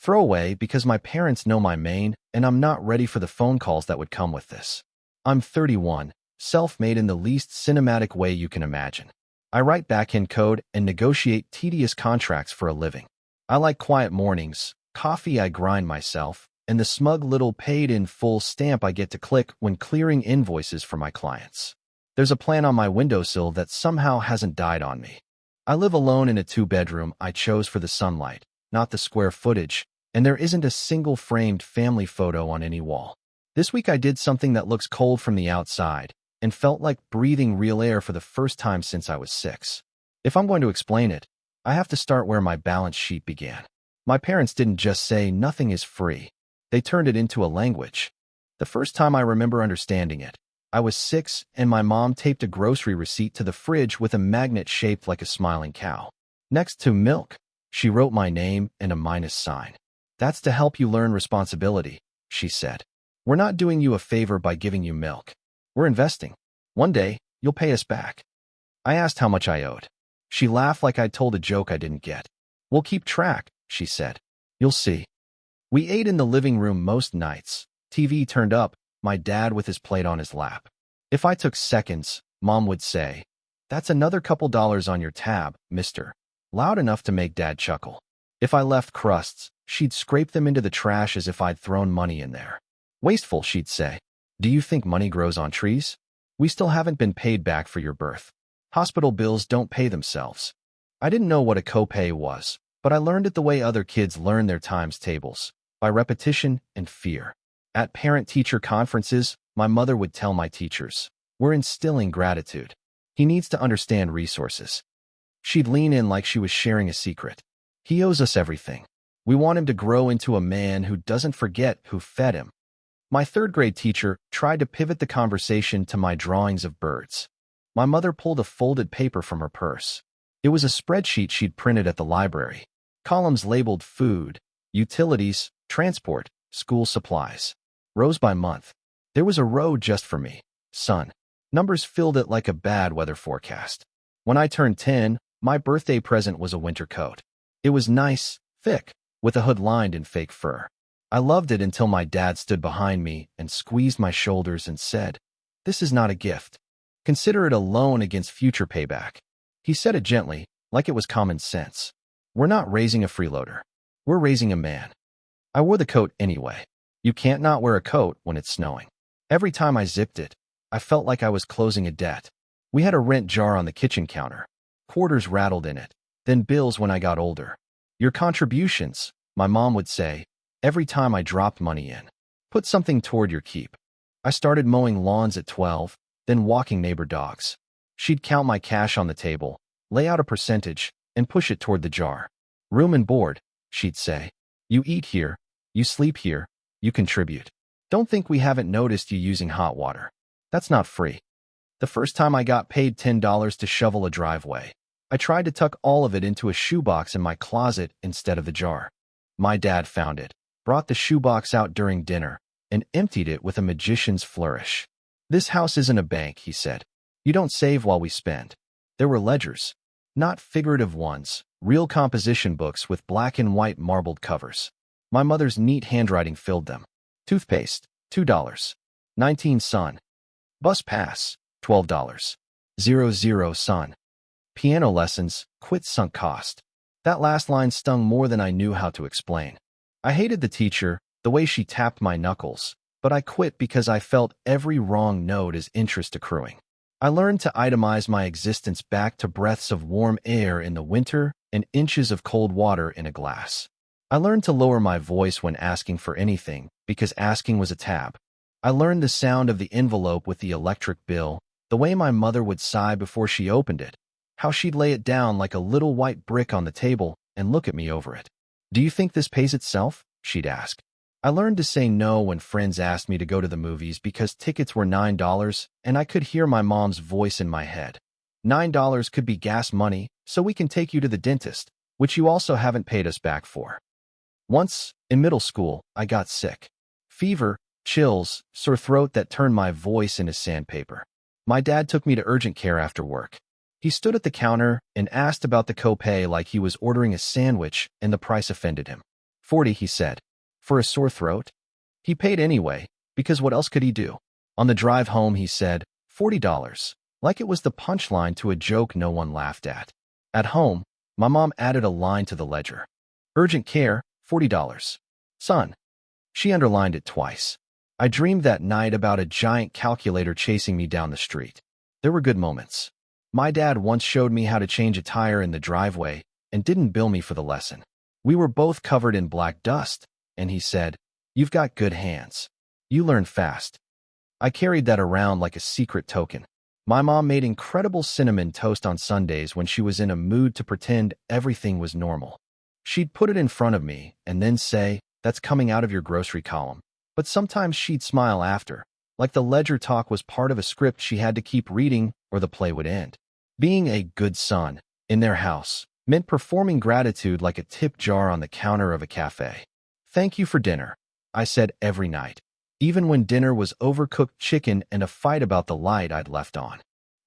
Throwaway because my parents know my main, and I'm not ready for the phone calls that would come with this. I'm 31, self-made in the least cinematic way you can imagine. I write back-end code and negotiate tedious contracts for a living. I like quiet mornings, coffee I grind myself, and the smug little paid-in-full stamp I get to click when clearing invoices for my clients. There's a plant on my windowsill that somehow hasn't died on me. I live alone in a two-bedroom I chose for the sunlight, not the square footage, and there isn't a single framed family photo on any wall. This week I did something that looks cold from the outside and felt like breathing real air for the first time since I was 6. If I'm going to explain it, I have to start where my balance sheet began. My parents didn't just say nothing is free. They turned it into a language. The first time I remember understanding it, I was 6 and my mom taped a grocery receipt to the fridge with a magnet shaped like a smiling cow. Next to milk, she wrote my name and a minus sign. That's to help you learn responsibility, she said. We're not doing you a favor by giving you milk. We're investing. One day, you'll pay us back. I asked how much I owed. She laughed like I'd told a joke I didn't get. We'll keep track, she said. You'll see. We ate in the living room most nights. TV turned up, my dad with his plate on his lap. If I took seconds, Mom would say, "That's another couple dollars on your tab, mister," loud enough to make Dad chuckle. If I left crusts, she'd scrape them into the trash as if I'd thrown money in there. Wasteful, she'd say. Do you think money grows on trees? We still haven't been paid back for your birth. Hospital bills don't pay themselves. I didn't know what a copay was, but I learned it the way other kids learn their times tables, by repetition and fear. At parent-teacher conferences, my mother would tell my teachers, "We're instilling gratitude. He needs to understand resources." She'd lean in like she was sharing a secret. He owes us everything. We want him to grow into a man who doesn't forget who fed him. My third-grade teacher tried to pivot the conversation to my drawings of birds. My mother pulled a folded paper from her purse. It was a spreadsheet she'd printed at the library. Columns labeled food, utilities, transport, school supplies. Rows by month. There was a row just for me. Sun. Numbers filled it like a bad weather forecast. When I turned 10, my birthday present was a winter coat. It was nice, thick, with a hood lined in fake fur. I loved it until my dad stood behind me and squeezed my shoulders and said, "This is not a gift. Consider it a loan against future payback." He said it gently, like it was common sense. We're not raising a freeloader. We're raising a man. I wore the coat anyway. You can't not wear a coat when it's snowing. Every time I zipped it, I felt like I was closing a debt. We had a rent jar on the kitchen counter. Quarters rattled in it, then bills when I got older. Your contributions, my mom would say, every time I dropped money in. Put something toward your keep. I started mowing lawns at 12, then walking neighbor dogs. She'd count my cash on the table, lay out a percentage, and push it toward the jar. Room and board, she'd say. You eat here, you sleep here, you contribute. Don't think we haven't noticed you using hot water. That's not free. The first time I got paid $10 to shovel a driveway, I tried to tuck all of it into a shoebox in my closet instead of the jar. My dad found it, brought the shoebox out during dinner, and emptied it with a magician's flourish. This house isn't a bank, he said. You don't save while we spend. There were ledgers. Not figurative ones, real composition books with black and white marbled covers. My mother's neat handwriting filled them. Toothpaste, $2. 19 son. Bus pass, $12. 00 son. Piano lessons, quit sunk cost. That last line stung more than I knew how to explain. I hated the teacher, the way she tapped my knuckles, but I quit because I felt every wrong note as interest accruing. I learned to itemize my existence back to breaths of warm air in the winter and inches of cold water in a glass. I learned to lower my voice when asking for anything, because asking was a tab. I learned the sound of the envelope with the electric bill, the way my mother would sigh before she opened it, how she'd lay it down like a little white brick on the table and look at me over it. Do you think this pays itself? She'd ask. I learned to say no when friends asked me to go to the movies because tickets were $9 and I could hear my mom's voice in my head. $9 could be gas money, so we can take you to the dentist, which you also haven't paid us back for. Once, in middle school, I got sick. Fever, chills, sore throat that turned my voice into sandpaper. My dad took me to urgent care after work. He stood at the counter and asked about the copay like he was ordering a sandwich and the price offended him. 40, he said. For a sore throat? He paid anyway, because what else could he do? On the drive home, he said, $40, like it was the punchline to a joke no one laughed at. At home, my mom added a line to the ledger. Urgent care, $40. Son. She underlined it twice. I dreamed that night about a giant calculator chasing me down the street. There were good moments. My dad once showed me how to change a tire in the driveway and didn't bill me for the lesson. We were both covered in black dust, and he said, "You've got good hands. You learn fast." I carried that around like a secret token. My mom made incredible cinnamon toast on Sundays when she was in a mood to pretend everything was normal. She'd put it in front of me and then say, "That's coming out of your grocery column." But sometimes she'd smile after, like the ledger talk was part of a script she had to keep reading or the play would end. Being a good son in their house meant performing gratitude like a tip jar on the counter of a cafe. "Thank you for dinner," I said every night, even when dinner was overcooked chicken and a fight about the light I'd left on.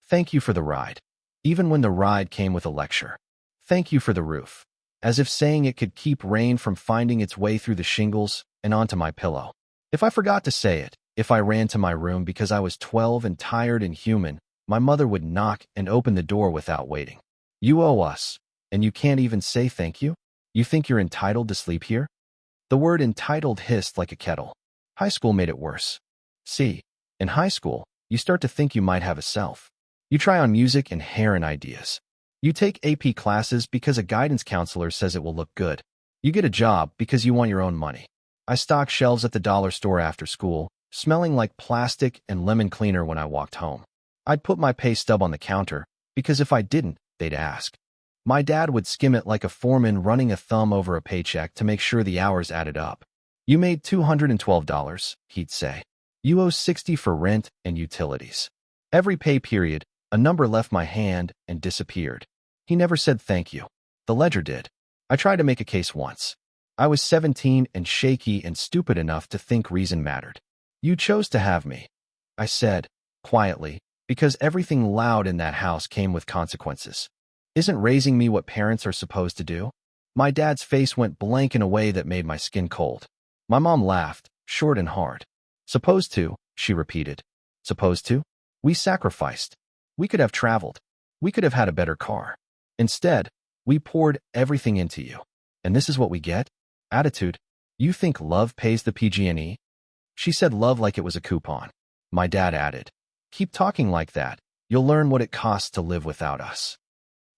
"Thank you for the ride," even when the ride came with a lecture. "Thank you for the roof," as if saying it could keep rain from finding its way through the shingles and onto my pillow. If I forgot to say it, if I ran to my room because I was 12 and tired and human, my mother would knock and open the door without waiting. "You owe us, and you can't even say thank you? You think you're entitled to sleep here?" The word entitled hissed like a kettle. High school made it worse. See, in high school, you start to think you might have a self. You try on music and hair and ideas. You take AP classes because a guidance counselor says it will look good. You get a job because you want your own money. I stocked shelves at the dollar store after school, smelling like plastic and lemon cleaner when I walked home. I'd put my pay stub on the counter, because if I didn't, they'd ask. My dad would skim it like a foreman running a thumb over a paycheck to make sure the hours added up. "You made $212, he'd say. "You owe $60 for rent and utilities." Every pay period, a number left my hand and disappeared. He never said thank you. The ledger did. I tried to make a case once. I was 17 and shaky and stupid enough to think reason mattered. "You chose to have me," I said, quietly, because everything loud in that house came with consequences. "Isn't raising me what parents are supposed to do?" My dad's face went blank in a way that made my skin cold. My mom laughed, short and hard. "Supposed to," she repeated. "Supposed to? We sacrificed. We could have traveled. We could have had a better car. Instead, we poured everything into you. And this is what we get? Attitude. You think love pays the PG&E?" She said love like it was a coupon. My dad added, "Keep talking like that. You'll learn what it costs to live without us."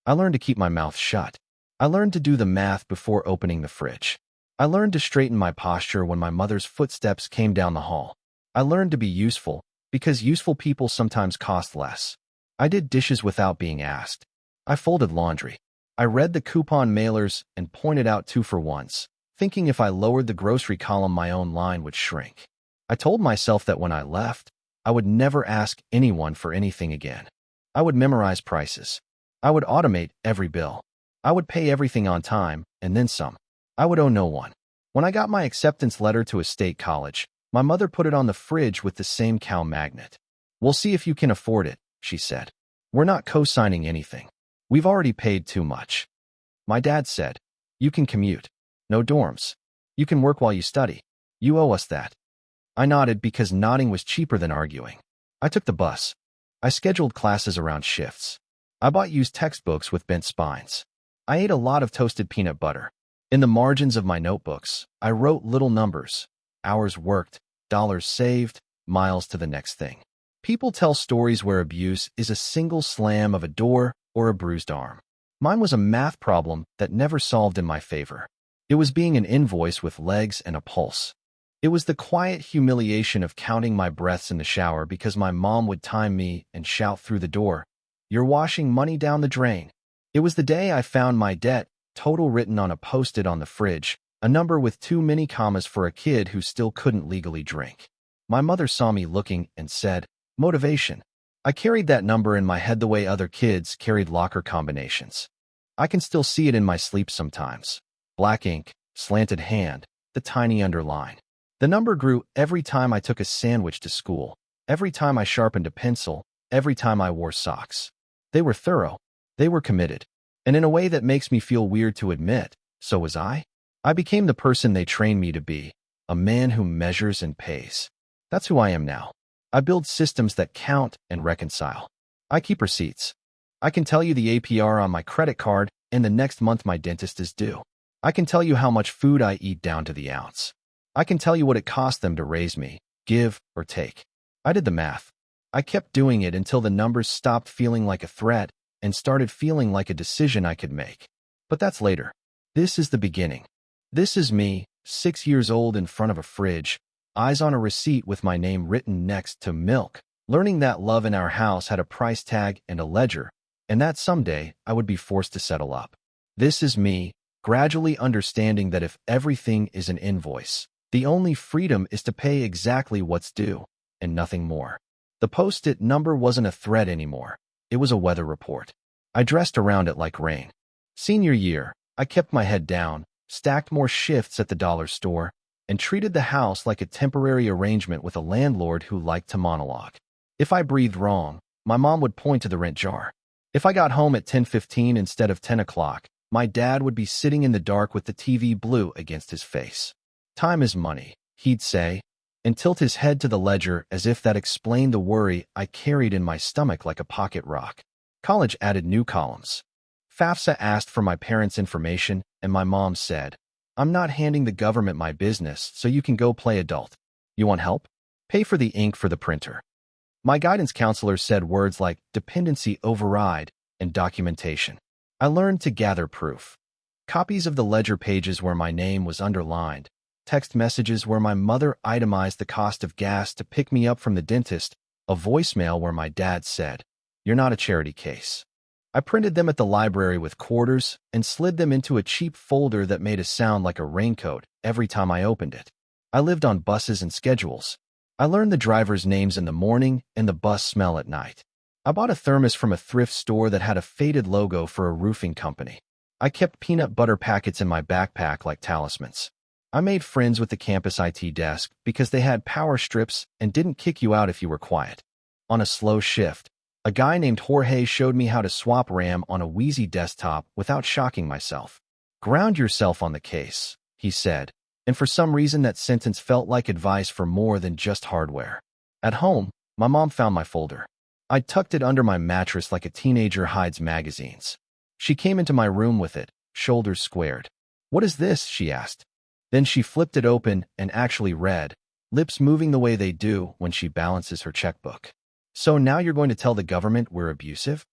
I learned to keep my mouth shut. I learned to do the math before opening the fridge. I learned to straighten my posture when my mother's footsteps came down the hall. I learned to be useful, because useful people sometimes cost less. I did dishes without being asked. I folded laundry. I read the coupon mailers and pointed out 2-for-1s, thinking if I lowered the grocery column my own line would shrink. I told myself that when I left, I would never ask anyone for anything again. I would memorize prices. I would automate every bill. I would pay everything on time, and then some. I would owe no one. When I got my acceptance letter to a state college, my mother put it on the fridge with the same cow magnet. "We'll see if you can afford it," she said. "We're not co-signing anything. We've already paid too much." My dad said, "You can commute. No dorms. You can work while you study. You owe us that." I nodded because nodding was cheaper than arguing. I took the bus. I scheduled classes around shifts. I bought used textbooks with bent spines. I ate a lot of toasted peanut butter. In the margins of my notebooks, I wrote little numbers: hours worked, dollars saved, miles to the next thing. People tell stories where abuse is a single slam of a door or a bruised arm. Mine was a math problem that never solved in my favor. It was being an invoice with legs and a pulse. It was the quiet humiliation of counting my breaths in the shower because my mom would time me and shout through the door, "You're washing money down the drain." It was the day I found my debt total written on a Post-it on the fridge, a number with too many commas for a kid who still couldn't legally drink. My mother saw me looking and said, "Motivation." I carried that number in my head the way other kids carried locker combinations. I can still see it in my sleep sometimes. Black ink, slanted hand, the tiny underline. The number grew every time I took a sandwich to school, every time I sharpened a pencil, every time I wore socks. They were thorough. They were committed. And in a way that makes me feel weird to admit, so was I. I became the person they trained me to be, a man who measures and pays. That's who I am now. I build systems that count and reconcile. I keep receipts. I can tell you the APR on my credit card and the next month my dentist is due. I can tell you how much food I eat down to the ounce. I can tell you what it cost them to raise me, give or take. I did the math. I kept doing it until the numbers stopped feeling like a threat and started feeling like a decision I could make. But that's later. This is the beginning. This is me, 6 years old in front of a fridge, eyes on a receipt with my name written next to milk, learning that love in our house had a price tag and a ledger, and that someday I would be forced to settle up. This is me, gradually understanding that if everything is an invoice, the only freedom is to pay exactly what's due, and nothing more. The post-it number wasn't a threat anymore. It was a weather report. I dressed around it like rain. Senior year, I kept my head down, stacked more shifts at the dollar store, and treated the house like a temporary arrangement with a landlord who liked to monologue. If I breathed wrong, my mom would point to the rent jar. If I got home at 10:15 instead of 10 o'clock, my dad would be sitting in the dark with the TV blue against his face. Time is money, he'd say, and tilt his head to the ledger as if that explained the worry I carried in my stomach like a pocket rock. College added new columns. FAFSA asked for my parents' information, and my mom said, "I'm not handing the government my business, so you can go play adult. You want help? Pay for the ink for the printer." My guidance counselor said words like dependency override and documentation. I learned to gather proof. Copies of the ledger pages where my name was underlined, text messages where my mother itemized the cost of gas to pick me up from the dentist, a voicemail where my dad said, "You're not a charity case." I printed them at the library with quarters and slid them into a cheap folder that made a sound like a raincoat every time I opened it. I lived on buses and schedules. I learned the drivers' names in the morning and the bus smell at night. I bought a thermos from a thrift store that had a faded logo for a roofing company. I kept peanut butter packets in my backpack like talismans. I made friends with the campus IT desk because they had power strips and didn't kick you out if you were quiet. On a slow shift, a guy named Jorge showed me how to swap RAM on a Wheezy desktop without shocking myself. "Ground yourself on the case," he said, and for some reason that sentence felt like advice for more than just hardware. At home, my mom found my folder. I tucked it under my mattress like a teenager hides magazines. She came into my room with it, shoulders squared. "What is this?" she asked. Then she flipped it open and actually read, lips moving the way they do when she balances her checkbook. "So now you're going to tell the government we're abusive?"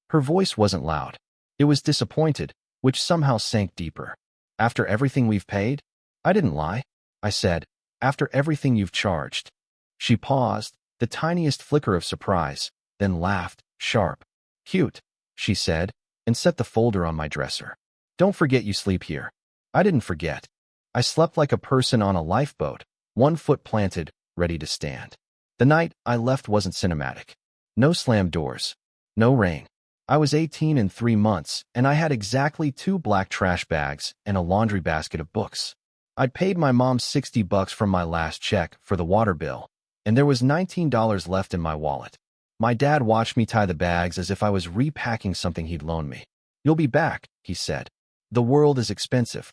Her voice wasn't loud. It was disappointed, which somehow sank deeper. "After everything we've paid?" "I didn't lie," I said. "After everything you've charged." She paused, the tiniest flicker of surprise, then laughed, sharp. "Cute," she said, and set the folder on my dresser. "Don't forget you sleep here." I didn't forget. I slept like a person on a lifeboat, one foot planted, ready to stand. The night I left wasn't cinematic. No slammed doors. No rain. I was 18 in 3 months, and I had exactly 2 black trash bags and a laundry basket of books. I'd paid my mom $60 from my last check for the water bill, and there was $19 left in my wallet. My dad watched me tie the bags as if I was repacking something he'd loaned me. "You'll be back," he said. "The world is expensive."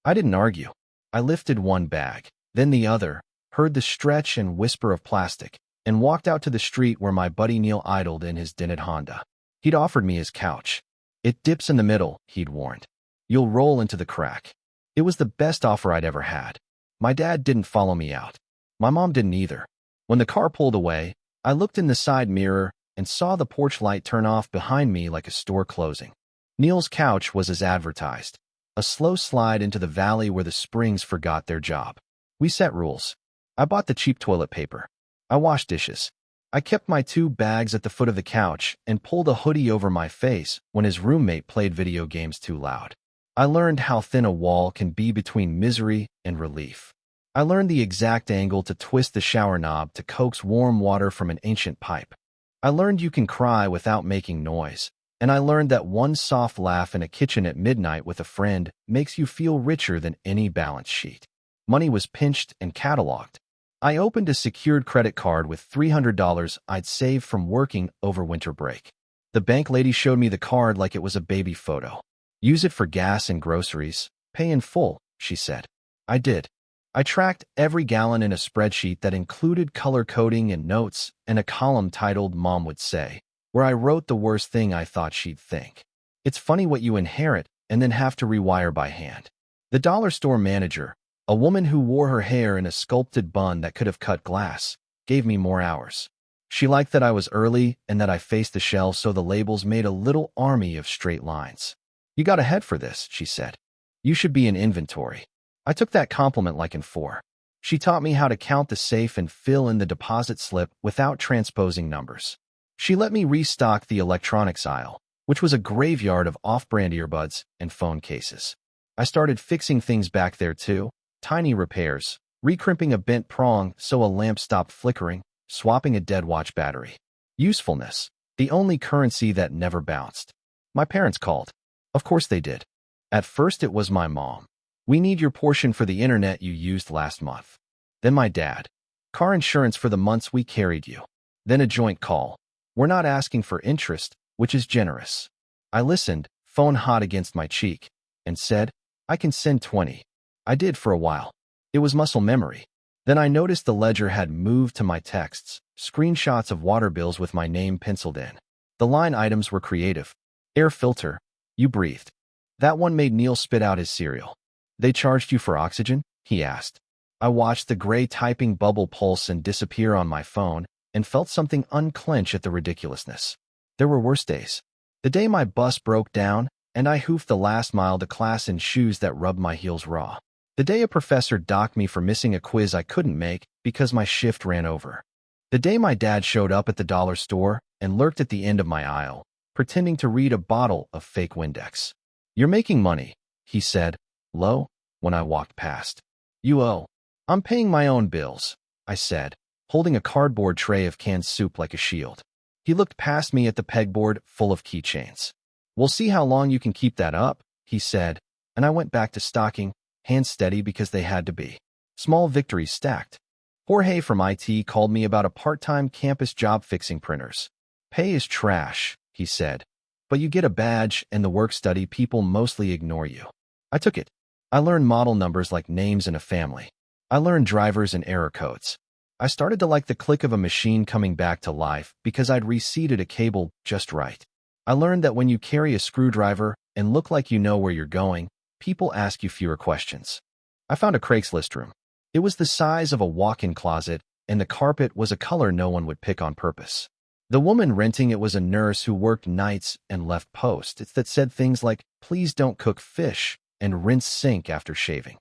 I didn't argue. I lifted one bag, then the other, heard the stretch and whisper of plastic, and walked out to the street where my buddy Neil idled in his dented Honda. He'd offered me his couch. "It dips in the middle," he'd warned. "You'll roll into the crack." It was the best offer I'd ever had. My dad didn't follow me out. My mom didn't either. When the car pulled away, I looked in the side mirror and saw the porch light turn off behind me like a store closing. Neil's couch was as advertised, a slow slide into the valley where the springs forgot their job. We set rules. I bought the cheap toilet paper. I washed dishes. I kept my 2 bags at the foot of the couch and pulled a hoodie over my face when his roommate played video games too loud. I learned how thin a wall can be between misery and relief. I learned the exact angle to twist the shower knob to coax warm water from an ancient pipe. I learned you can cry without making noise, and I learned that one soft laugh in a kitchen at midnight with a friend makes you feel richer than any balance sheet. Money was pinched and cataloged. I opened a secured credit card with $300 I'd saved from working over winter break. The bank lady showed me the card like it was a baby photo. "Use it for gas and groceries. Pay in full," she said. I did. I tracked every gallon in a spreadsheet that included color coding and notes and a column titled Mom Would Say, where I wrote the worst thing I thought she'd think. It's funny what you inherit and then have to rewire by hand. The dollar store manager, a woman who wore her hair in a sculpted bun that could have cut glass, gave me more hours. She liked that I was early and that I faced the shelves so the labels made a little army of straight lines. You got a head for this, she said. You should be in inventory. I took that compliment like in four. She taught me how to count the safe and fill in the deposit slip without transposing numbers. She let me restock the electronics aisle, which was a graveyard of off-brand earbuds and phone cases. I started fixing things back there too, tiny repairs, recrimping a bent prong so a lamp stopped flickering, swapping a dead watch battery. Usefulness, the only currency that never bounced. My parents called. Of course they did. At first it was my mom. We need your portion for the internet you used last month. Then my dad. Car insurance for the months we carried you. Then a joint call. We're not asking for interest, which is generous. I listened, phone hot against my cheek, and said, I can send 20. I did for a while. It was muscle memory. Then I noticed the ledger had moved to my texts, screenshots of water bills with my name penciled in. The line items were creative. Air filter. You breathed. That one made Neil spit out his cereal. They charged you for oxygen? He asked. I watched the gray typing bubble pulse and disappear on my phone and felt something unclench at the ridiculousness. There were worse days. The day my bus broke down and I hoofed the last mile to class in shoes that rubbed my heels raw. The day a professor docked me for missing a quiz I couldn't make because my shift ran over. The day my dad showed up at the dollar store and lurked at the end of my aisle, pretending to read a bottle of fake Windex. You're making money, he said, low, when I walked past. You owe. I'm paying my own bills, I said, holding a cardboard tray of canned soup like a shield. He looked past me at the pegboard full of keychains. We'll see how long you can keep that up, he said, and I went back to stocking, hands steady because they had to be. Small victories stacked. Jorge from IT called me about a part-time campus job fixing printers. Pay is trash, he said, but you get a badge and the work-study people mostly ignore you. I took it. I learned model numbers like names in a family. I learned drivers and error codes. I started to like the click of a machine coming back to life because I'd reseated a cable just right. I learned that when you carry a screwdriver and look like you know where you're going, people ask you fewer questions. I found a Craigslist room. It was the size of a walk-in closet, and the carpet was a color no one would pick on purpose. The woman renting it was a nurse who worked nights and left posts that said things like, please don't cook fish, and rinse sink after shaving.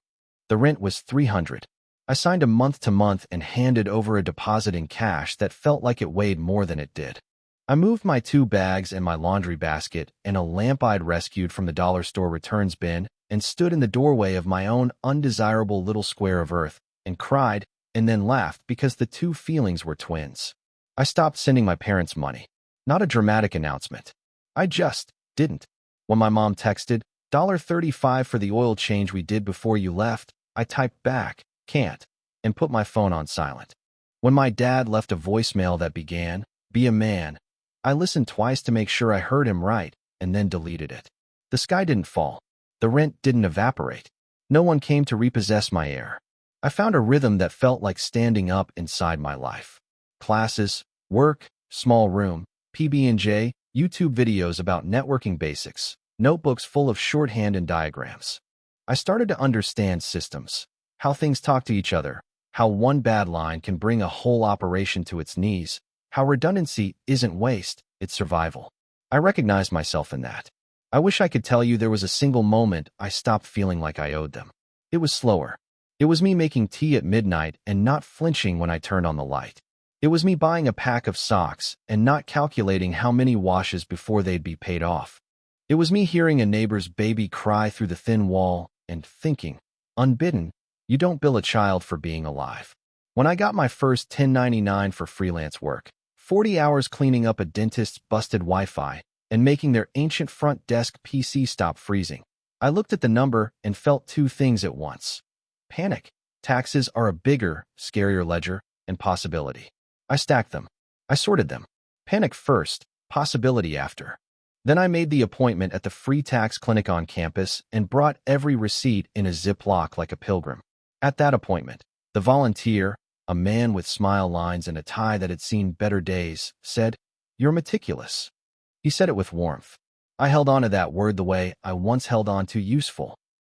The rent was $300. I signed a month-to-month and handed over a deposit in cash that felt like it weighed more than it did. I moved my 2 bags and my laundry basket and a lamp I'd rescued from the dollar store returns bin and stood in the doorway of my own undesirable little square of earth and cried and then laughed because the two feelings were twins. I stopped sending my parents money. Not a dramatic announcement. I just didn't. When my mom texted, $35 for the oil change we did before you left, I typed back, can't, and put my phone on silent. When my dad left a voicemail that began, be a man, I listened twice to make sure I heard him right and then deleted it. The sky didn't fall. The rent didn't evaporate. No one came to repossess my air. I found a rhythm that felt like standing up inside my life. Classes, work, small room, PB&J, YouTube videos about networking basics, notebooks full of shorthand and diagrams. I started to understand systems, how things talk to each other, how one bad line can bring a whole operation to its knees, how redundancy isn't waste, it's survival. I recognized myself in that. I wish I could tell you there was a single moment I stopped feeling like I owed them. It was slower. It was me making tea at midnight and not flinching when I turned on the light. It was me buying a pack of socks and not calculating how many washes before they'd be paid off. It was me hearing a neighbor's baby cry through the thin wall and thinking, unbidden, you don't bill a child for being alive. When I got my first 1099 for freelance work, 40 hours cleaning up a dentist's busted Wi-Fi and making their ancient front desk PC stop freezing, I looked at the number and felt two things at once. Panic. Taxes are a bigger, scarier ledger, and possibility. I stacked them. I sorted them. Panic first, possibility after. Then I made the appointment at the free tax clinic on campus and brought every receipt in a Ziploc like a pilgrim. At that appointment, the volunteer, a man with smile lines and a tie that had seen better days, said, "You're meticulous." He said it with warmth. I held on to that word the way I once held on to useful.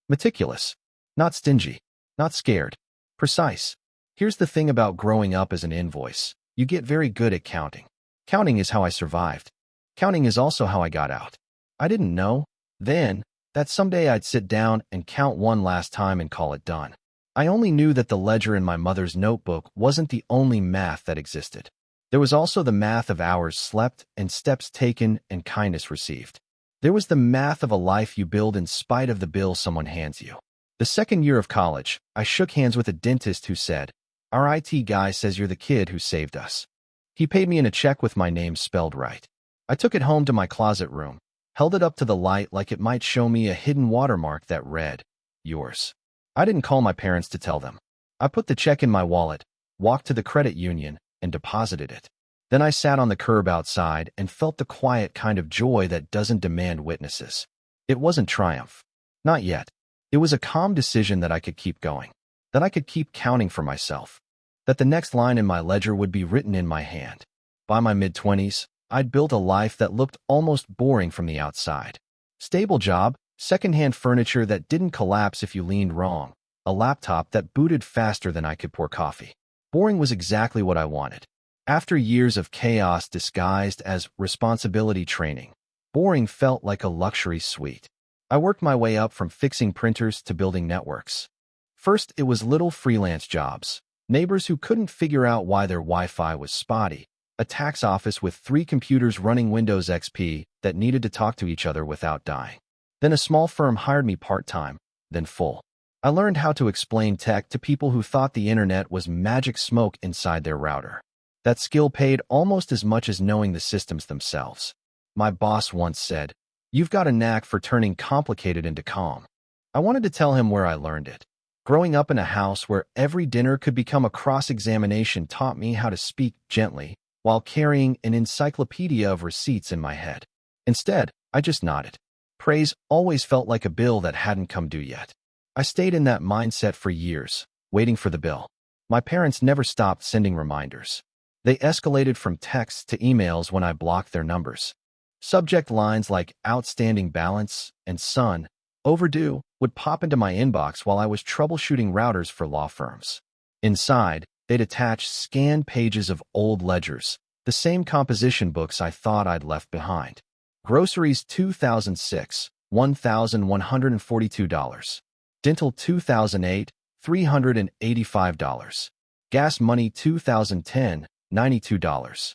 Meticulous. Not stingy. Not scared. Precise. Here's the thing about growing up as an invoice. You get very good at counting. Counting is how I survived. Counting is also how I got out. I didn't know then that someday I'd sit down and count one last time and call it done. I only knew that the ledger in my mother's notebook wasn't the only math that existed. There was also the math of hours slept and steps taken and kindness received. There was the math of a life you build in spite of the bill someone hands you. The second year of college, I shook hands with a dentist who said, "Our IT guy says you're the kid who saved us." He paid me in a check with my name spelled right. I took it home to my closet room, held it up to the light like it might show me a hidden watermark that read, "Yours." I didn't call my parents to tell them. I put the check in my wallet, walked to the credit union, and deposited it. Then I sat on the curb outside and felt the quiet kind of joy that doesn't demand witnesses. It wasn't triumph. Not yet. It was a calm decision that I could keep going, that I could keep counting for myself, that the next line in my ledger would be written in my hand. By my mid-20s, I'd built a life that looked almost boring from the outside. Stable job, secondhand furniture that didn't collapse if you leaned wrong, a laptop that booted faster than I could pour coffee. Boring was exactly what I wanted. After years of chaos disguised as responsibility training, boring felt like a luxury suite. I worked my way up from fixing printers to building networks. First, it was little freelance jobs, neighbors who couldn't figure out why their Wi-Fi was spotty, a tax office with 3 computers running Windows XP that needed to talk to each other without dying. Then a small firm hired me part-time, then full. I learned how to explain tech to people who thought the internet was magic smoke inside their router. That skill paid almost as much as knowing the systems themselves. My boss once said, "You've got a knack for turning complicated into calm." I wanted to tell him where I learned it. Growing up in a house where every dinner could become a cross-examination taught me how to speak gently while carrying an encyclopedia of receipts in my head. Instead, I just nodded. Praise always felt like a bill that hadn't come due yet. I stayed in that mindset for years, waiting for the bill. My parents never stopped sending reminders. They escalated from texts to emails when I blocked their numbers. Subject lines like "outstanding balance" and "son, overdue" would pop into my inbox while I was troubleshooting routers for law firms. Inside, they'd attach scanned pages of old ledgers, the same composition books I thought I'd left behind. Groceries 2006, $1,142. Dental 2008, $385. Gas money 2010, $92.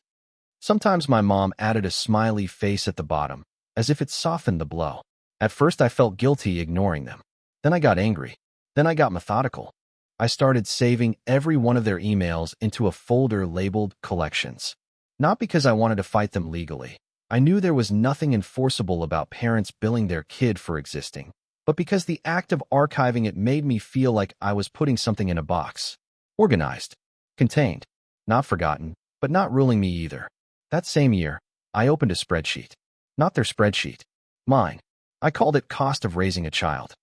Sometimes my mom added a smiley face at the bottom, as if it softened the blow. At first I felt guilty ignoring them. Then I got angry. Then I got methodical. I started saving every one of their emails into a folder labeled Collections. Not because I wanted to fight them legally. I knew there was nothing enforceable about parents billing their kid for existing, but because the act of archiving it made me feel like I was putting something in a box. Organized. Contained. Not forgotten, but not ruling me either. That same year, I opened a spreadsheet. Not their spreadsheet. Mine. I called it Cost of Raising a Child.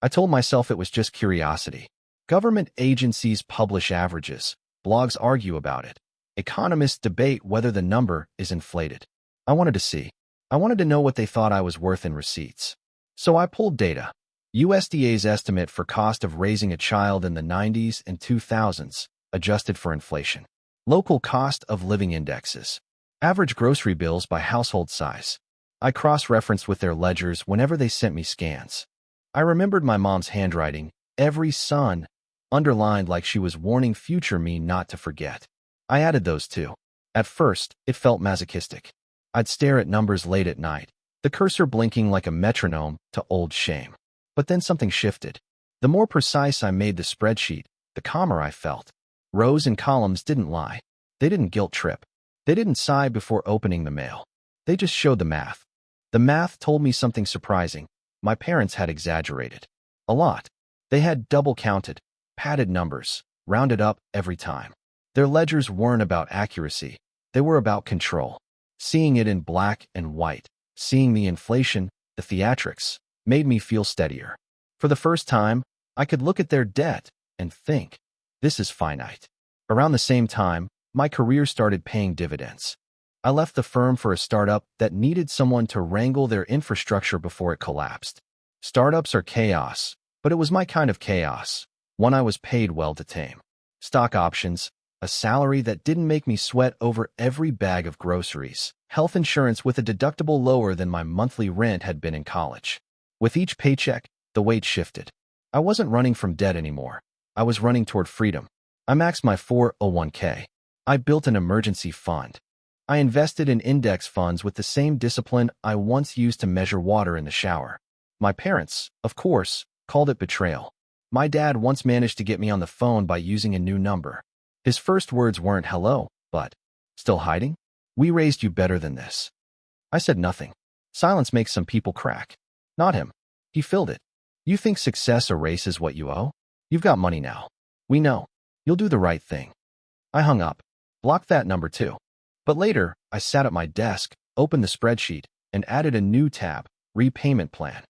I told myself it was just curiosity. Government agencies publish averages. Blogs argue about it. Economists debate whether the number is inflated. I wanted to see. I wanted to know what they thought I was worth in receipts. So I pulled data. USDA's estimate for cost of raising a child in the 90s and 2000s, adjusted for inflation. Local cost of living indexes. Average grocery bills by household size. I cross-referenced with their ledgers whenever they sent me scans. I remembered my mom's handwriting, every son, underlined like she was warning future me not to forget. I added those too. At first, it felt masochistic. I'd stare at numbers late at night, the cursor blinking like a metronome to old shame. But then something shifted. The more precise I made the spreadsheet, the calmer I felt. Rows and columns didn't lie. They didn't guilt trip. They didn't sigh before opening the mail. They just showed the math. The math told me something surprising. My parents had exaggerated. A lot. They had double-counted, padded numbers, rounded up every time. Their ledgers weren't about accuracy. They were about control. Seeing it in black and white. Seeing the inflation, the theatrics, made me feel steadier. For the first time, I could look at their debt and think, this is finite. Around the same time, my career started paying dividends. I left the firm for a startup that needed someone to wrangle their infrastructure before it collapsed. Startups are chaos, but it was my kind of chaos, one I was paid well to tame. Stock options, a salary that didn't make me sweat over every bag of groceries, health insurance with a deductible lower than my monthly rent had been in college. With each paycheck, the weight shifted. I wasn't running from debt anymore. I was running toward freedom. I maxed my 401k. I built an emergency fund. I invested in index funds with the same discipline I once used to measure water in the shower. My parents, of course, called it betrayal. My dad once managed to get me on the phone by using a new number. His first words weren't hello, but, still hiding? We raised you better than this. I said nothing. Silence makes some people crack. Not him. He filled it. You think success erases what you owe? You've got money now. We know. You'll do the right thing. I hung up. Blocked that number too. But later, I sat at my desk, opened the spreadsheet, and added a new tab, repayment plan.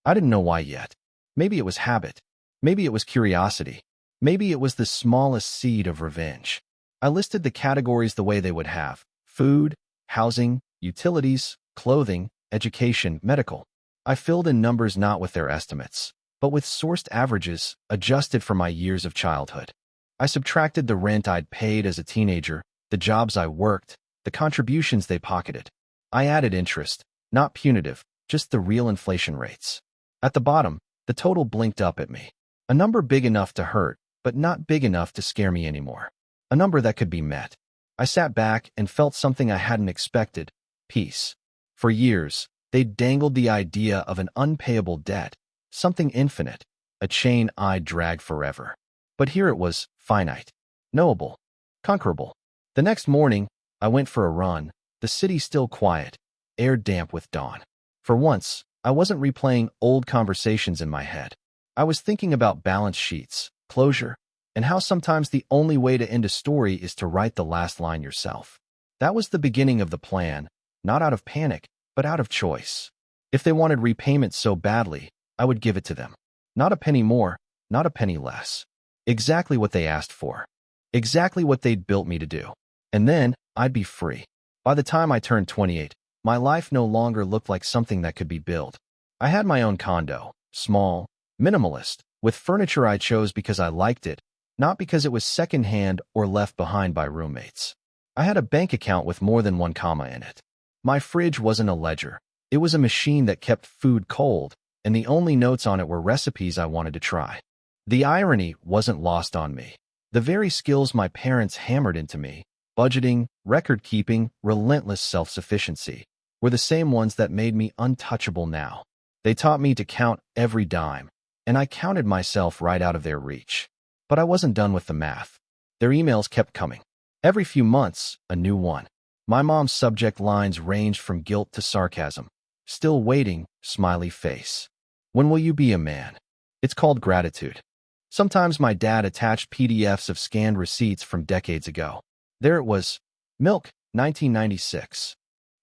I didn't know why yet. Maybe it was habit. Maybe it was curiosity. Maybe it was the smallest seed of revenge. I listed the categories the way they would have: food, housing, utilities, clothing, education, medical. I filled in numbers not with their estimates, but with sourced averages adjusted for my years of childhood. I subtracted the rent I'd paid as a teenager, the jobs I worked, the contributions they pocketed. I added interest, not punitive, just the real inflation rates. At the bottom, the total blinked up at me. A number big enough to hurt, but not big enough to scare me anymore. A number that could be met. I sat back and felt something I hadn't expected: peace. For years, they'd dangled the idea of an unpayable debt, something infinite, a chain I'd drag forever. But here it was, finite, knowable, conquerable. The next morning, I went for a run, the city still quiet, air damp with dawn. For once, I wasn't replaying old conversations in my head. I was thinking about balance sheets, closure, and how sometimes the only way to end a story is to write the last line yourself. That was the beginning of the plan, not out of panic, but out of choice. If they wanted repayment so badly, I would give it to them. Not a penny more, not a penny less. Exactly what they asked for. Exactly what they'd built me to do. And then, I'd be free. By the time I turned 28, my life no longer looked like something that could be built. I had my own condo, small, minimalist, with furniture I chose because I liked it, not because it was secondhand or left behind by roommates. I had a bank account with more than one comma in it. My fridge wasn't a ledger. It was a machine that kept food cold, and the only notes on it were recipes I wanted to try. The irony wasn't lost on me. The very skills my parents hammered into me, budgeting, record-keeping, relentless self-sufficiency, were the same ones that made me untouchable now. They taught me to count every dime, and I counted myself right out of their reach. But I wasn't done with the math. Their emails kept coming. Every few months, a new one. My mom's subject lines ranged from guilt to sarcasm. Still waiting, smiley face. When will you be a man? It's called gratitude. Sometimes my dad attached PDFs of scanned receipts from decades ago. There it was. Milk, 1996.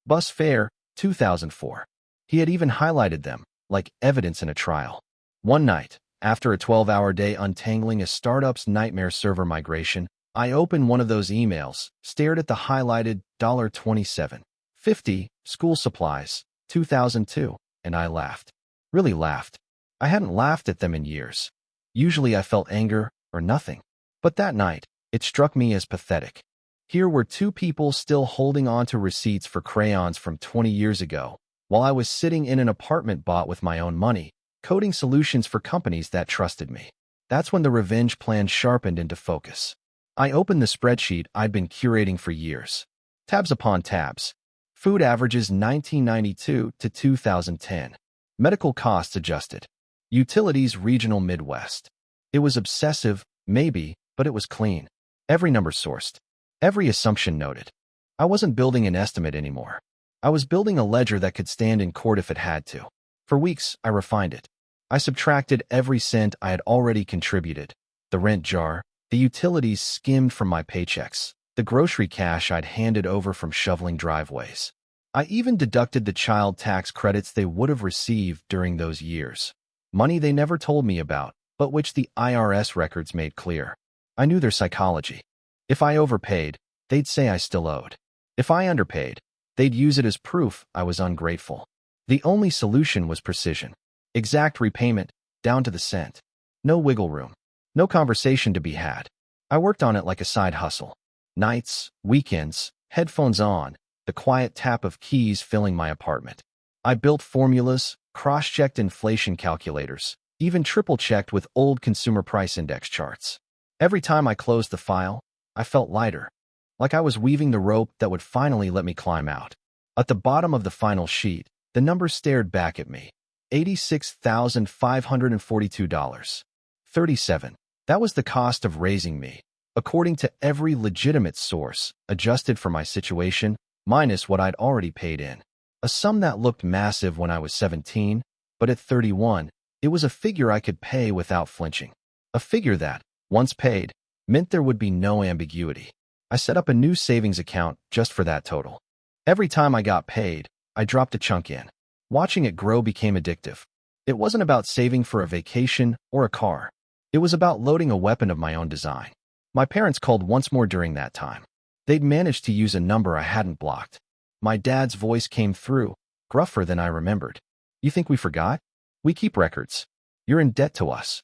Bus fare, 2004. He had even highlighted them, like evidence in a trial. One night, after a 12-hour day untangling a startup's nightmare server migration, I opened one of those emails, stared at the highlighted $27.50 school supplies, 2002, and I laughed. Really laughed. I hadn't laughed at them in years. Usually I felt anger or nothing. But that night, it struck me as pathetic. Here were two people still holding on to receipts for crayons from 20 years ago, while I was sitting in an apartment bought with my own money, coding solutions for companies that trusted me. That's when the revenge plan sharpened into focus. I opened the spreadsheet I'd been curating for years. Tabs upon tabs. Food averages 1992 to 2010. Medical costs adjusted. Utilities regional Midwest. It was obsessive, maybe, but it was clean. Every number sourced. Every assumption noted. I wasn't building an estimate anymore. I was building a ledger that could stand in court if it had to. For weeks, I refined it. I subtracted every cent I had already contributed. The rent jar, the utilities skimmed from my paychecks, the grocery cash I'd handed over from shoveling driveways. I even deducted the child tax credits they would have received during those years. Money they never told me about, but which the IRS records made clear. I knew their psychology. If I overpaid, they'd say I still owed. If I underpaid, they'd use it as proof I was ungrateful. The only solution was precision. Exact repayment, down to the cent. No wiggle room. No conversation to be had. I worked on it like a side hustle. Nights, weekends, headphones on, the quiet tap of keys filling my apartment. I built formulas, cross-checked inflation calculators, even triple-checked with old consumer price index charts. Every time I closed the file, I felt lighter, like I was weaving the rope that would finally let me climb out. At the bottom of the final sheet, the number stared back at me. $86,542. 37. That was the cost of raising me, according to every legitimate source, adjusted for my situation, minus what I'd already paid in. A sum that looked massive when I was 17, but at 31, it was a figure I could pay without flinching. A figure that, once paid, meant there would be no ambiguity. I set up a new savings account just for that total. Every time I got paid, I dropped a chunk in. Watching it grow became addictive. It wasn't about saving for a vacation or a car. It was about loading a weapon of my own design. My parents called once more during that time. They'd managed to use a number I hadn't blocked. My dad's voice came through, gruffer than I remembered. "You think we forgot? We keep records. You're in debt to us."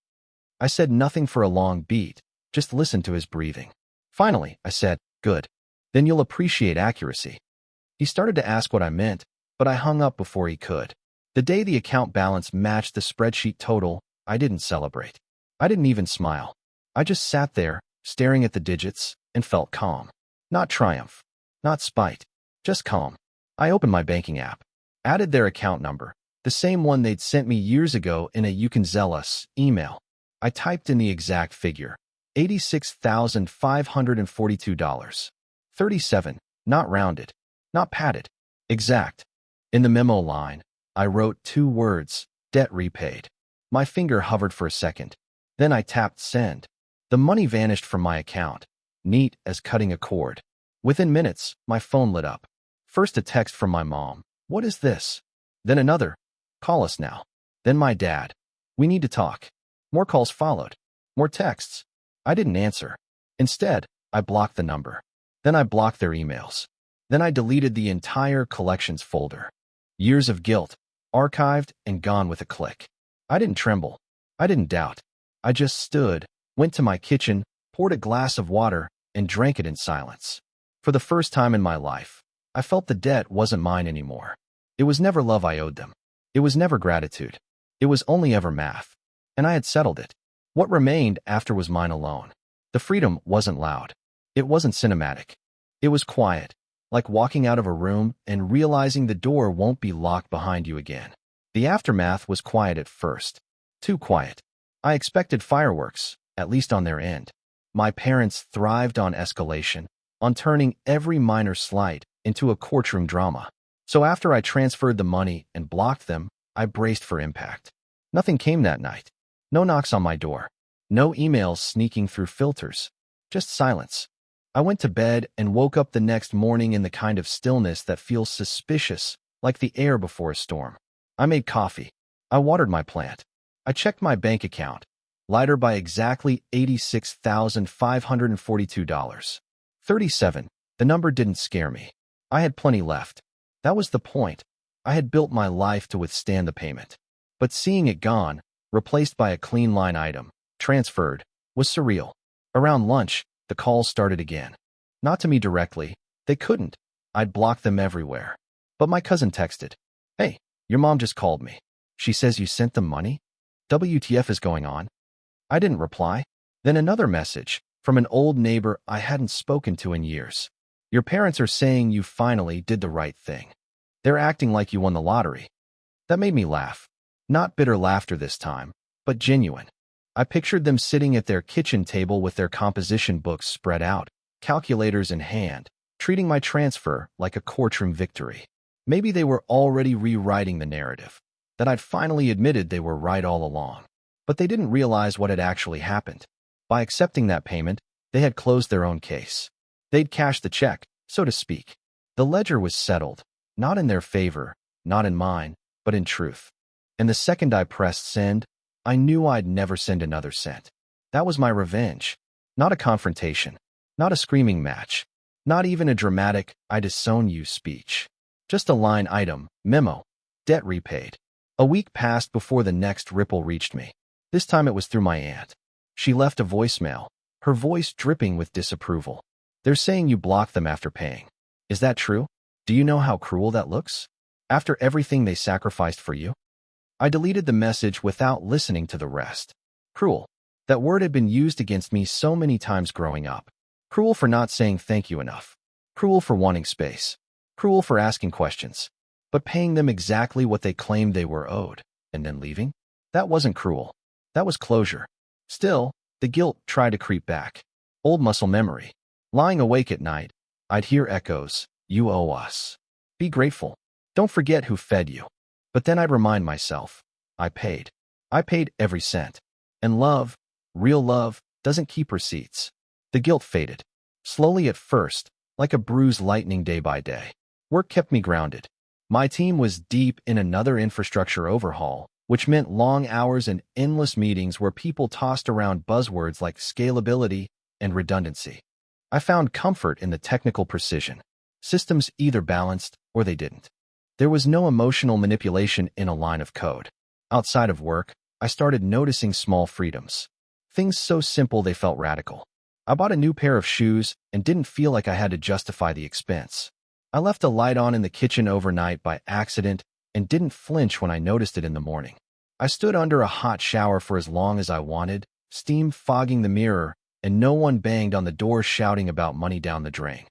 I said nothing for a long beat, just listened to his breathing. Finally, I said, "Good. Then you'll appreciate accuracy." He started to ask what I meant, but I hung up before he could. The day the account balance matched the spreadsheet total, I didn't celebrate. I didn't even smile. I just sat there, staring at the digits, and felt calm. Not triumph. Not spite. Just calm. I opened my banking app, added their account number, the same one they'd sent me years ago in a "You Can Zell Us" email. I typed in the exact figure, $86,542. 37, not rounded, not padded, exact. In the memo line, I wrote 2 words, "debt repaid." My finger hovered for a second. Then I tapped send. The money vanished from my account, neat as cutting a cord. Within minutes, my phone lit up. First a text from my mom, "What is this?" Then another, "Call us now." Then my dad, "We need to talk." More calls followed. More texts. I didn't answer. Instead, I blocked the number. Then I blocked their emails. Then I deleted the entire collections folder. Years of guilt, archived and gone with a click. I didn't tremble. I didn't doubt. I just stood, went to my kitchen, poured a glass of water, and drank it in silence. For the first time in my life, I felt the debt wasn't mine anymore. It was never love I owed them. It was never gratitude. It was only ever math. And I had settled it. What remained after was mine alone. The freedom wasn't loud. It wasn't cinematic. It was quiet, like walking out of a room and realizing the door won't be locked behind you again. The aftermath was quiet at first. Too quiet. I expected fireworks, at least on their end. My parents thrived on escalation, on turning every minor slight into a courtroom drama. So after I transferred the money and blocked them, I braced for impact. Nothing came that night. No knocks on my door. No emails sneaking through filters. Just silence. I went to bed and woke up the next morning in the kind of stillness that feels suspicious, like the air before a storm. I made coffee. I watered my plant. I checked my bank account. Lighter by exactly $86,542. 37. The number didn't scare me. I had plenty left. That was the point. I had built my life to withstand the payment. But seeing it gone, replaced by a clean line item, transferred, was surreal. Around lunch, the calls started again. Not to me directly. They couldn't. I'd blocked them everywhere. But my cousin texted, "Hey, your mom just called me. She says you sent them money? WTF is going on?" I didn't reply. Then another message, from an old neighbor I hadn't spoken to in years. "Your parents are saying you finally did the right thing. They're acting like you won the lottery." That made me laugh. Not bitter laughter this time, but genuine. I pictured them sitting at their kitchen table with their composition books spread out, calculators in hand, treating my transfer like a courtroom victory. Maybe they were already rewriting the narrative, that I'd finally admitted they were right all along. But they didn't realize what had actually happened. By accepting that payment, they had closed their own case. They'd cashed the check, so to speak. The ledger was settled, not in their favor, not in mine, but in truth. And the second I pressed send, I knew I'd never send another cent. That was my revenge. Not a confrontation. Not a screaming match. Not even a dramatic, I disown you speech. Just a line item, memo. Debt repaid. A week passed before the next ripple reached me. This time it was through my aunt. She left a voicemail, her voice dripping with disapproval. They're saying you blocked them after paying. Is that true? Do you know how cruel that looks? After everything they sacrificed for you? I deleted the message without listening to the rest. Cruel. That word had been used against me so many times growing up. Cruel for not saying thank you enough. Cruel for wanting space. Cruel for asking questions. But paying them exactly what they claimed they were owed, and then leaving? That wasn't cruel. That was closure. Still, the guilt tried to creep back. Old muscle memory. Lying awake at night, I'd hear echoes. You owe us. Be grateful. Don't forget who fed you. But then I'd remind myself. I paid. I paid every cent. And love, real love, doesn't keep receipts. The guilt faded. Slowly at first, like a bruised lightning day by day. Work kept me grounded. My team was deep in another infrastructure overhaul, which meant long hours and endless meetings where people tossed around buzzwords like scalability and redundancy. I found comfort in the technical precision. Systems either balanced or they didn't. There was no emotional manipulation in a line of code. Outside of work, I started noticing small freedoms. Things so simple they felt radical. I bought a new pair of shoes and didn't feel like I had to justify the expense. I left a light on in the kitchen overnight by accident and didn't flinch when I noticed it in the morning. I stood under a hot shower for as long as I wanted, steam fogging the mirror, and no one banged on the door shouting about money down the drain.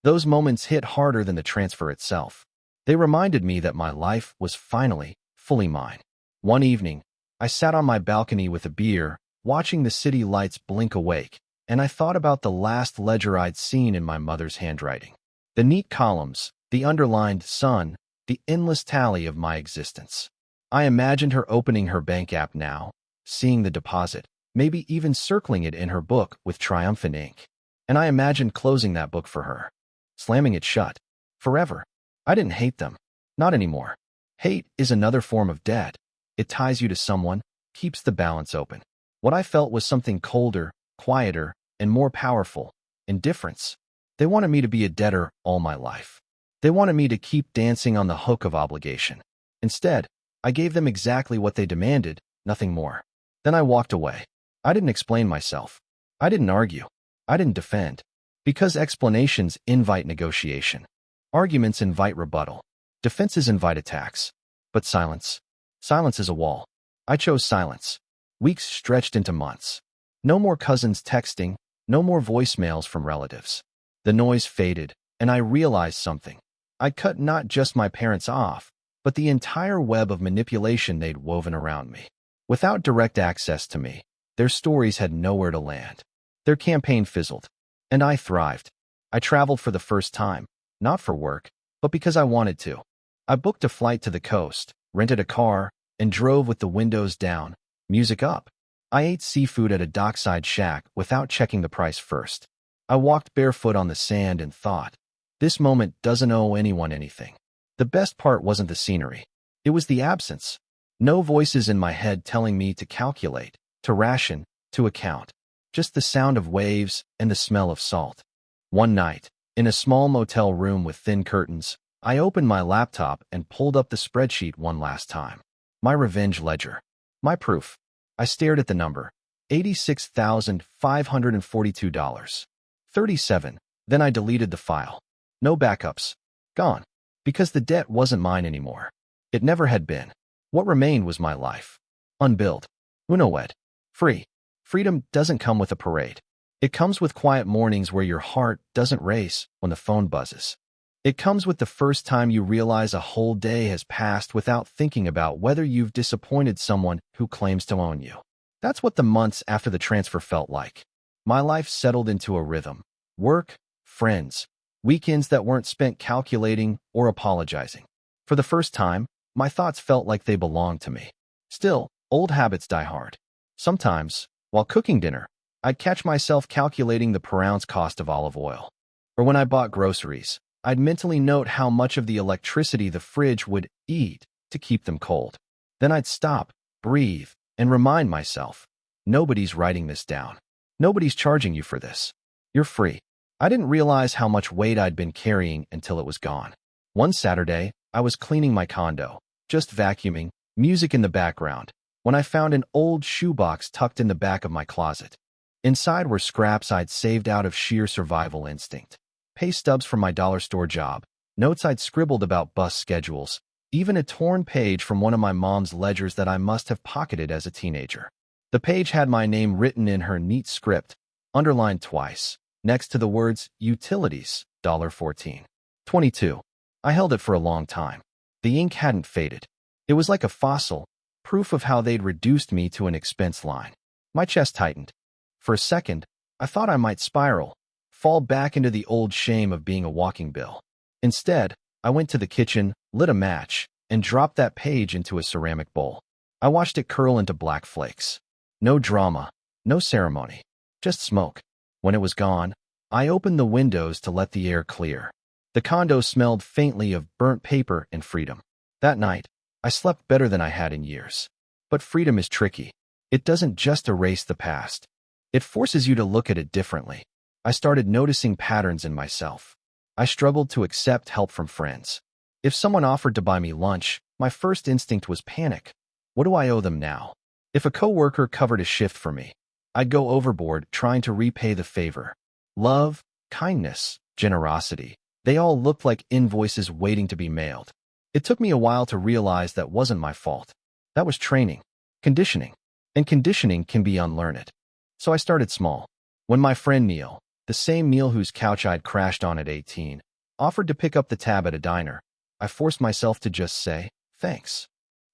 Those moments hit harder than the transfer itself. They reminded me that my life was finally fully mine. One evening, I sat on my balcony with a beer, watching the city lights blink awake, and I thought about the last ledger I'd seen in my mother's handwriting. The neat columns, the underlined sun, the endless tally of my existence. I imagined her opening her bank app now, seeing the deposit, maybe even circling it in her book with triumphant ink. And I imagined closing that book for her, slamming it shut. Forever. I didn't hate them. Not anymore. Hate is another form of debt. It ties you to someone, keeps the balance open. What I felt was something colder, quieter, and more powerful. Indifference. They wanted me to be a debtor all my life. They wanted me to keep dancing on the hook of obligation. Instead, I gave them exactly what they demanded, nothing more. Then I walked away. I didn't explain myself. I didn't argue. I didn't defend. Because explanations invite negotiation. Arguments invite rebuttal. Defenses invite attacks. But silence. Silence is a wall. I chose silence. Weeks stretched into months. No more cousins texting, no more voicemails from relatives. The noise faded, and I realized something. I cut not just my parents off, but the entire web of manipulation they'd woven around me. Without direct access to me, their stories had nowhere to land. Their campaign fizzled. And I thrived. I traveled for the first time, not for work, but because I wanted to. I booked a flight to the coast, rented a car, and drove with the windows down, music up. I ate seafood at a dockside shack without checking the price first. I walked barefoot on the sand and thought, this moment doesn't owe anyone anything. The best part wasn't the scenery. It was the absence. No voices in my head telling me to calculate, to ration, to account. Just the sound of waves and the smell of salt. One night, in a small motel room with thin curtains, I opened my laptop and pulled up the spreadsheet one last time. My revenge ledger. My proof. I stared at the number. $86,542. 37. Then I deleted the file. No backups. Gone. Because the debt wasn't mine anymore. It never had been. What remained was my life. Unbilled. Unowed. Free. Freedom doesn't come with a parade. It comes with quiet mornings where your heart doesn't race when the phone buzzes. It comes with the first time you realize a whole day has passed without thinking about whether you've disappointed someone who claims to own you. That's what the months after the transfer felt like. My life settled into a rhythm. Work, friends, weekends that weren't spent calculating or apologizing. For the first time, my thoughts felt like they belonged to me. Still, old habits die hard. Sometimes, while cooking dinner, I'd catch myself calculating the per ounce cost of olive oil. Or when I bought groceries, I'd mentally note how much of the electricity the fridge would eat to keep them cold. Then I'd stop, breathe, and remind myself, nobody's writing this down. Nobody's charging you for this. You're free. I didn't realize how much weight I'd been carrying until it was gone. One Saturday, I was cleaning my condo, just vacuuming, music in the background, when I found an old shoebox tucked in the back of my closet. Inside were scraps I'd saved out of sheer survival instinct. Pay stubs from my dollar store job, notes I'd scribbled about bus schedules, even a torn page from one of my mom's ledgers that I must have pocketed as a teenager. The page had my name written in her neat script, underlined twice, next to the words, Utilities, $14. 22. I held it for a long time. The ink hadn't faded. It was like a fossil, proof of how they'd reduced me to an expense line. My chest tightened. For a second, I thought I might spiral, fall back into the old shame of being a walking bill. Instead, I went to the kitchen, lit a match, and dropped that page into a ceramic bowl. I watched it curl into black flakes. No drama, no ceremony, just smoke. When it was gone, I opened the windows to let the air clear. The condo smelled faintly of burnt paper and freedom. That night, I slept better than I had in years. But freedom is tricky. It doesn't just erase the past. It forces you to look at it differently. I started noticing patterns in myself. I struggled to accept help from friends. If someone offered to buy me lunch, my first instinct was panic. What do I owe them now? If a coworker covered a shift for me, I'd go overboard trying to repay the favor. Love, kindness, generosity, they all looked like invoices waiting to be mailed. It took me a while to realize that wasn't my fault. That was training, conditioning, and conditioning can be unlearned. So I started small. When my friend Neil, the same Neil whose couch I'd crashed on at 18, offered to pick up the tab at a diner, I forced myself to just say, thanks.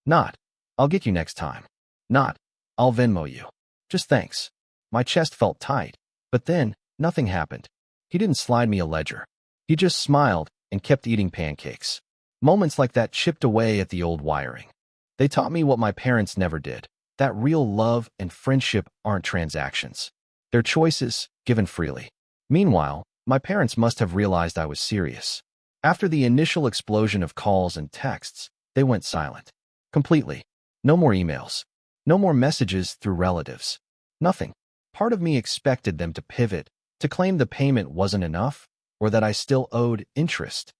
Not, I'll get you next time. Not, I'll Venmo you. Just thanks. My chest felt tight, but then nothing happened. He didn't slide me a ledger. He just smiled and kept eating pancakes. Moments like that chipped away at the old wiring. They taught me what my parents never did, that real love and friendship aren't transactions. They're choices, given freely. Meanwhile, my parents must have realized I was serious. After the initial explosion of calls and texts, they went silent. Completely. No more emails. No more messages through relatives. Nothing. Part of me expected them to pivot, to claim the payment wasn't enough, or that I still owed interest.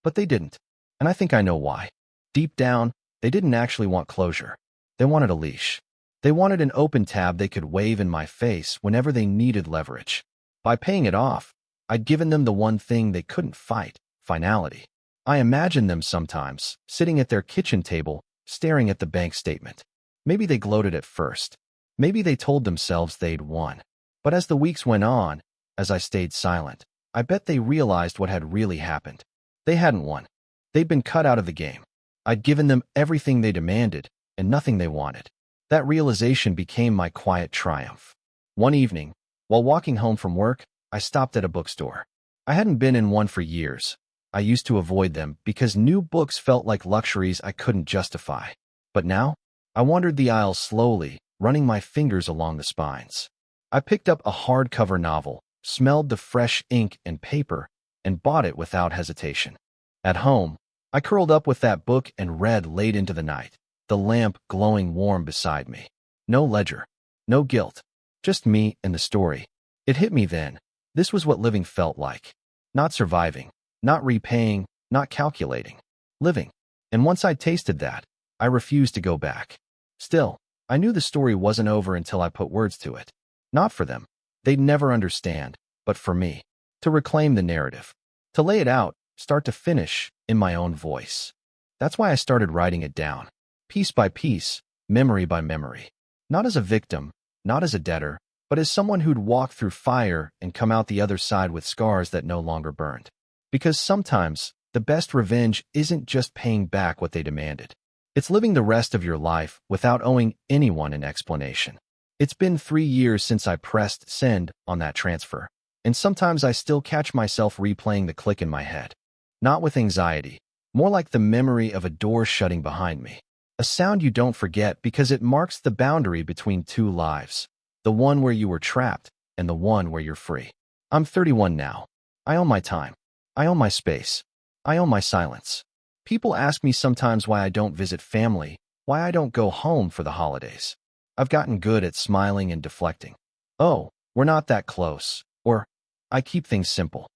But they didn't. And I think I know why. Deep down, they didn't actually want closure. They wanted a leash. They wanted an open tab they could wave in my face whenever they needed leverage. By paying it off, I'd given them the one thing they couldn't fight, finality. I imagined them sometimes, sitting at their kitchen table, staring at the bank statement. Maybe they gloated at first. Maybe they told themselves they'd won. But as the weeks went on, as I stayed silent, I bet they realized what had really happened. They hadn't won. They'd been cut out of the game. I'd given them everything they demanded and nothing they wanted. That realization became my quiet triumph. One evening, while walking home from work, I stopped at a bookstore. I hadn't been in one for years. I used to avoid them because new books felt like luxuries I couldn't justify. But now, I wandered the aisles slowly, running my fingers along the spines. I picked up a hardcover novel, smelled the fresh ink and paper, and bought it without hesitation. At home, I curled up with that book and read late into the night, the lamp glowing warm beside me. No ledger, no guilt, just me and the story. It hit me then. This was what living felt like. Not surviving, not repaying, not calculating. Living. And once I tasted that, I refused to go back. Still, I knew the story wasn't over until I put words to it. Not for them. They'd never understand, but for me. To reclaim the narrative. To lay it out, start to finish, in my own voice. That's why I started writing it down. Piece by piece, memory by memory. Not as a victim, not as a debtor, but as someone who'd walked through fire and come out the other side with scars that no longer burned. Because sometimes, the best revenge isn't just paying back what they demanded. It's living the rest of your life without owing anyone an explanation. It's been 3 years since I pressed send on that transfer, and sometimes I still catch myself replaying the click in my head. Not with anxiety, more like the memory of a door shutting behind me. A sound you don't forget because it marks the boundary between two lives. The one where you were trapped and the one where you're free. I'm 31 now. I own my time. I own my space. I own my silence. People ask me sometimes why I don't visit family, why I don't go home for the holidays. I've gotten good at smiling and deflecting. Oh, we're not that close. Or, I keep things simple.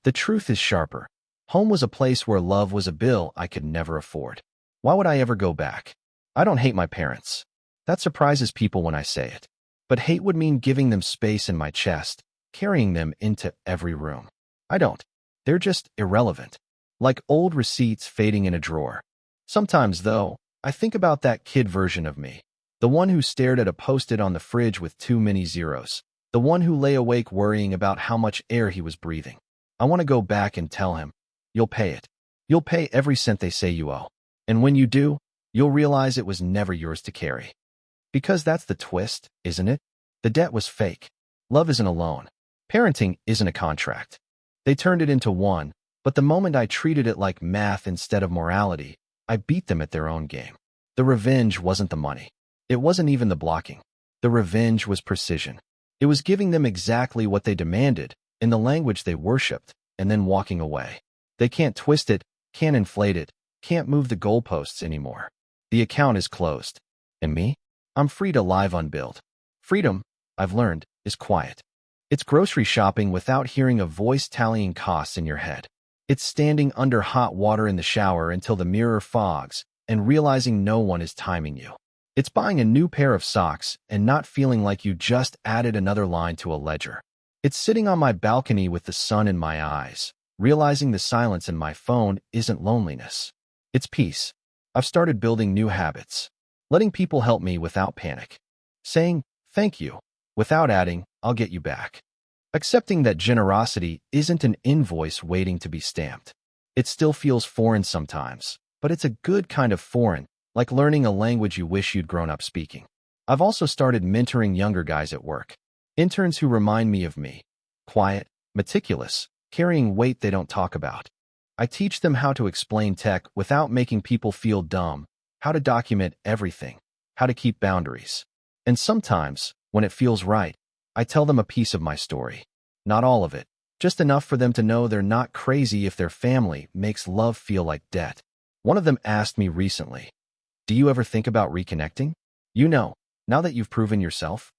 The truth is sharper. Home was a place where love was a bill I could never afford. Why would I ever go back? I don't hate my parents. That surprises people when I say it. But hate would mean giving them space in my chest, carrying them into every room. I don't. They're just irrelevant. Like old receipts fading in a drawer. Sometimes, though, I think about that kid version of me. The one who stared at a Post-it on the fridge with too many zeros. The one who lay awake worrying about how much air he was breathing. I want to go back and tell him, you'll pay it. You'll pay every cent they say you owe. And when you do, you'll realize it was never yours to carry. Because that's the twist, isn't it? The debt was fake. Love isn't a loan. Parenting isn't a contract. They turned it into one, but the moment I treated it like math instead of morality, I beat them at their own game. The revenge wasn't the money. It wasn't even the blocking. The revenge was precision. It was giving them exactly what they demanded, in the language they worshipped, and then walking away. They can't twist it, can't inflate it, can't move the goalposts anymore. The account is closed. And me? I'm free to live unbilled. Freedom, I've learned, is quiet. It's grocery shopping without hearing a voice tallying costs in your head. It's standing under hot water in the shower until the mirror fogs and realizing no one is timing you. It's buying a new pair of socks and not feeling like you just added another line to a ledger. It's sitting on my balcony with the sun in my eyes, realizing the silence in my phone isn't loneliness. It's peace. I've started building new habits. Letting people help me without panic. Saying, thank you, without adding, I'll get you back. Accepting that generosity isn't an invoice waiting to be stamped. It still feels foreign sometimes, but it's a good kind of foreign, like learning a language you wish you'd grown up speaking. I've also started mentoring younger guys at work. Interns who remind me of me. Quiet, meticulous, carrying weight they don't talk about. I teach them how to explain tech without making people feel dumb, how to document everything, how to keep boundaries. And sometimes, when it feels right, I tell them a piece of my story. Not all of it, just enough for them to know they're not crazy if their family makes love feel like debt. One of them asked me recently, do you ever think about reconnecting? You know, now that you've proven yourself?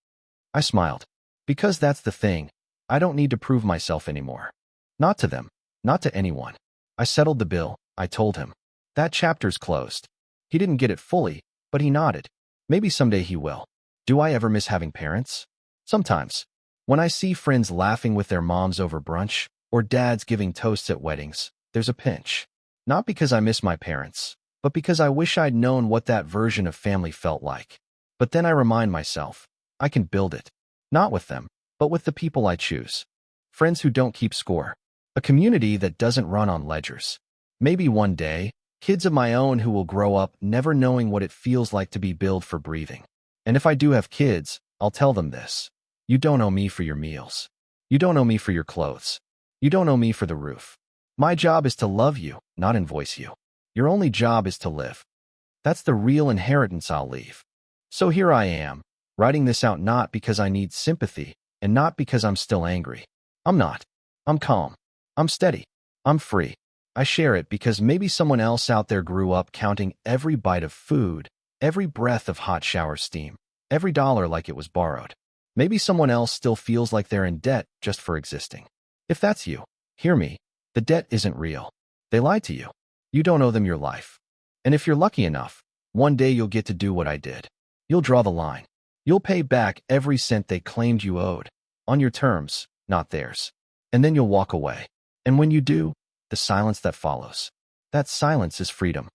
I smiled. Because that's the thing, I don't need to prove myself anymore. Not to them, not to anyone. I settled the bill, I told him. That chapter's closed. He didn't get it fully, but he nodded. Maybe someday he will. Do I ever miss having parents? Sometimes. When I see friends laughing with their moms over brunch, or dads giving toasts at weddings, there's a pinch. Not because I miss my parents, but because I wish I'd known what that version of family felt like. But then I remind myself, I can build it. Not with them, but with the people I choose. Friends who don't keep score. A community that doesn't run on ledgers. Maybe one day, kids of my own who will grow up never knowing what it feels like to be billed for breathing. And if I do have kids, I'll tell them this. You don't owe me for your meals. You don't owe me for your clothes. You don't owe me for the roof. My job is to love you, not invoice you. Your only job is to live. That's the real inheritance I'll leave. So here I am, writing this out not because I need sympathy, and not because I'm still angry. I'm not. I'm calm. I'm steady. I'm free. I share it because maybe someone else out there grew up counting every bite of food, every breath of hot shower steam, every dollar like it was borrowed. Maybe someone else still feels like they're in debt just for existing. If that's you, hear me. The debt isn't real. They lied to you. You don't owe them your life. And if you're lucky enough, one day you'll get to do what I did. You'll draw the line. You'll pay back every cent they claimed you owed, on your terms, not theirs. And then you'll walk away. And when you do, the silence that follows. That silence is freedom.